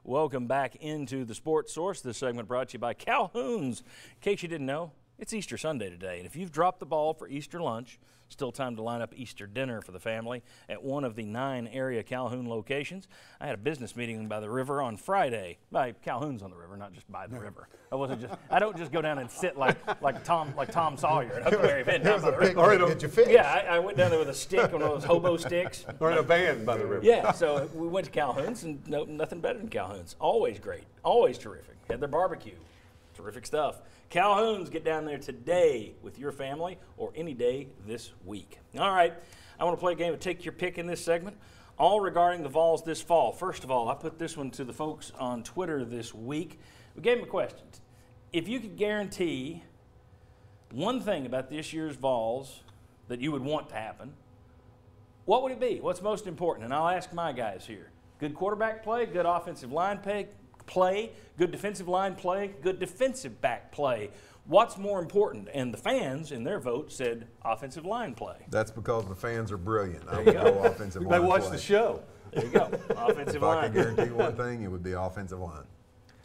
Welcome back into the Sports Source. This segment brought to you by Calhoun's. In case you didn't know, it's Easter Sunday today, and if you've dropped the ball for Easter lunch, still time to line up Easter dinner for the family at one of the 9 area Calhoun locations. I had a business meeting by the river on Friday. By Calhoun's on the river, not just by the river. I don't just go down and sit like Tom Sawyer at Huckleberry Finn. Get your fish. Yeah, I went down there with a stick, one of those hobo sticks. Or in a van by the river. Yeah, so we went to Calhoun's, and nothing better than Calhoun's. Always great, always terrific. Had their barbecue, terrific stuff. Calhoun's, get down there today with your family or any day this week. All right, I want to play a game of Take Your Pick in this segment, all regarding the Vols this fall. First of all, I put this one to the folks on Twitter this week. We gave them a question. If you could guarantee one thing about this year's Vols that you would want to happen, what would it be? What's most important? And I'll ask my guys here. Good quarterback play, good offensive line play, good defensive line play, good defensive back play. What's more important? And the fans, in their vote, said offensive line play. That's because the fans are brilliant. I There would you go. go offensive line They watch play. the show. There you go, offensive If I line. could guarantee one thing, it would be offensive line.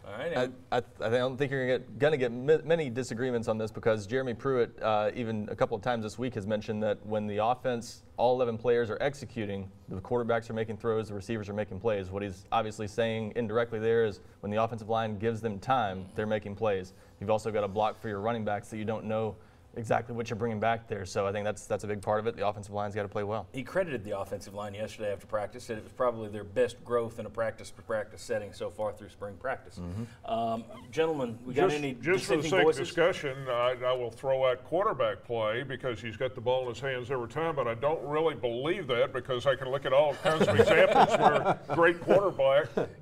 All right. I don't think you're going to get many disagreements on this because Jeremy Pruitt, even a couple of times this week, has mentioned that when the offense, all 11 players are executing, the quarterbacks are making throws, the receivers are making plays. What he's obviously saying indirectly there is when the offensive line gives them time, they're making plays. You've also got a block for your running backs that you don't know exactly what you're bringing back there. So I think that's a big part of it. The offensive line's got to play well. He credited the offensive line yesterday after practice, said it was probably their best growth in a practice-to-practice setting so far through spring practice. Gentlemen, we got any Just for the dissenting sake voices? of discussion, I will throw out quarterback play because he's got the ball in his hands every time, but I don't really believe that because I can look at all kinds of examples where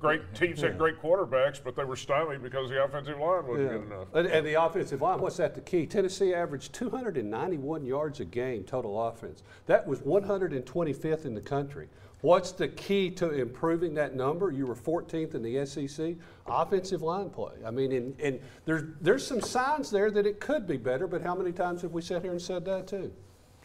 great teams had great quarterbacks, but they were stymied because the offensive line wasn't good enough. And the offensive line, what's that the key? Tennessee averaged 291 yards a game total offense. That was 125th in the country. What's the key to improving that number? You were 14th in the SEC. Offensive line play. I mean, and there's some signs there that it could be better, but how many times have we sat here and said that too?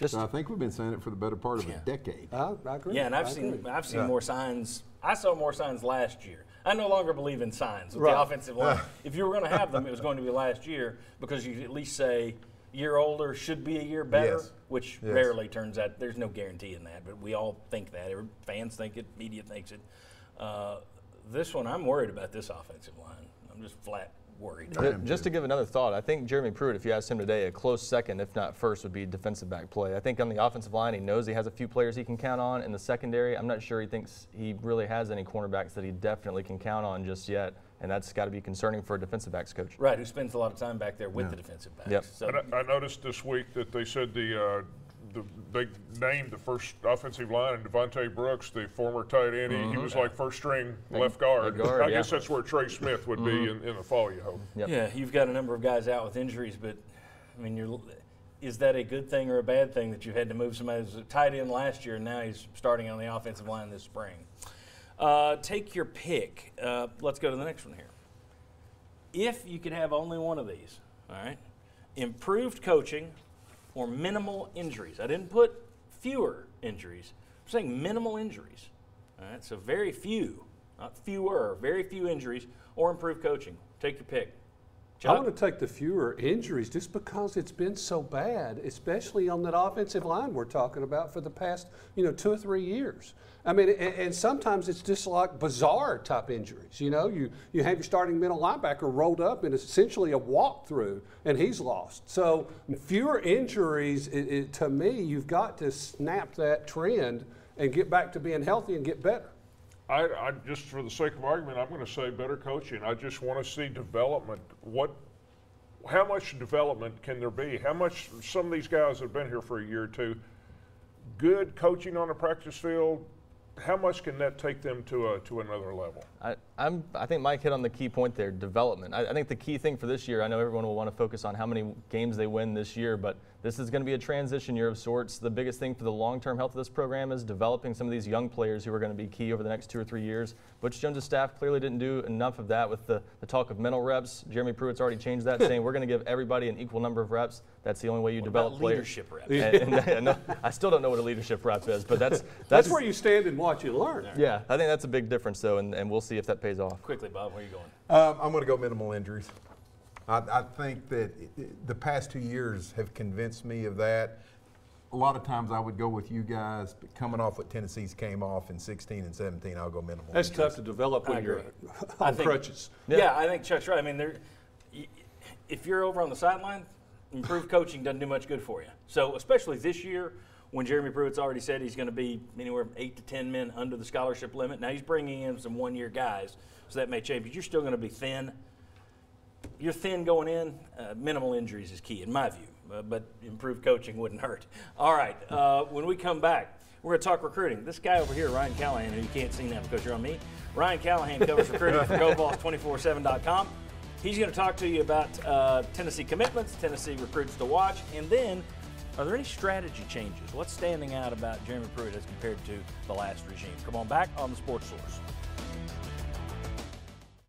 I think we've been saying it for the better part of a decade. I agree. Yeah, and I've seen more signs. I saw more signs last year. I no longer believe in signs with the offensive line. If you were going to have them, it was going to be last year because you could at least say year older should be a year better, which rarely turns out. There's no guarantee in that, but we all think that. Fans think it, media thinks it. This one, I'm worried about this offensive line. I'm just flat worried. Just to give another thought, I think Jeremy Pruitt, if you asked him today, a close second, if not first, would be defensive back play. I think on the offensive line, he knows he has a few players he can count on. In the secondary, I'm not sure he thinks he really has any cornerbacks that he definitely can count on just yet, and that's got to be concerning for a defensive backs coach. Right, who spends a lot of time back there with the defensive backs. Yep. So, And I noticed this week that they said they named the first offensive line and Devontae Brooks, the former tight end. He was like first string left guard. I guess that's where Trey Smith would be in the fall, you hope. Yep. yeah, you've got a number of guys out with injuries, but I mean, is that a good thing or a bad thing that you had to move somebody who was a tight end last year and now he's starting on the offensive line this spring? Take your pick. Let's go to the next one here. If you could have only one of these, all right, improved coaching or minimal injuries. I didn't put fewer injuries. I'm saying minimal injuries. All right, so very few, not fewer, very few injuries or improved coaching. Take your pick. I want to take the fewer injuries just because it's been so bad, especially on that offensive line we're talking about for the past, 2 or 3 years. I mean, and sometimes it's just like bizarre type injuries. You have your starting middle linebacker rolled up in essentially a walkthrough, and he's lost. So fewer injuries, to me, you've got to snap that trend and get back to being healthy and get better. I just for the sake of argument, I'm going to say better coaching. I just want to see development. How much development can there be? How much some of these guys have been here for a year or two, good coaching on the practice field, how much can that take them to another level? I think Mike hit on the key point there, development. I think the key thing for this year, I know everyone will want to focus on how many games they win this year, but this is going to be a transition year of sorts. The biggest thing for the long-term health of this program is developing some of these young players who are going to be key over the next 2 or 3 years. Butch Jones' staff clearly didn't do enough of that with the talk of mental reps. Jeremy Pruitt's already changed that, saying we're going to give everybody an equal number of reps. That's the only way you develop players. Leadership reps? And I still don't know what a leadership rep is, but That's where you stand and watch and learn. Yeah, I think that's a big difference, though, and we'll see if that pays off. Quickly, Bob, where are you going? I'm going to go minimal injuries. I think that the past 2 years have convinced me of that. A lot of times I would go with you guys, but coming off what Tennessee's came off in 16 and 17, I'll go minimal. That's injuries. tough to develop when you're I on think- crutches. Yeah, I think Chuck's right. I mean, if you're over on the sideline, improved coaching doesn't do much good for you. So especially this year, when Jeremy Pruitt's already said he's going to be anywhere from 8 to 10 men under the scholarship limit. Now he's bringing in some one-year guys, so that may change. But you're still going to be thin. You're thin going in. Minimal injuries is key, in my view. But improved coaching wouldn't hurt. All right, when we come back, we're going to talk recruiting. This guy over here, Ryan Callahan, who you can't see now because you're on me. Ryan Callahan covers recruiting for GoVols247.com. He's going to talk to you about Tennessee commitments, Tennessee recruits to watch, and then are there any strategy changes? What's standing out about Jeremy Pruitt as compared to the last regime? Come on back on the Sports Source.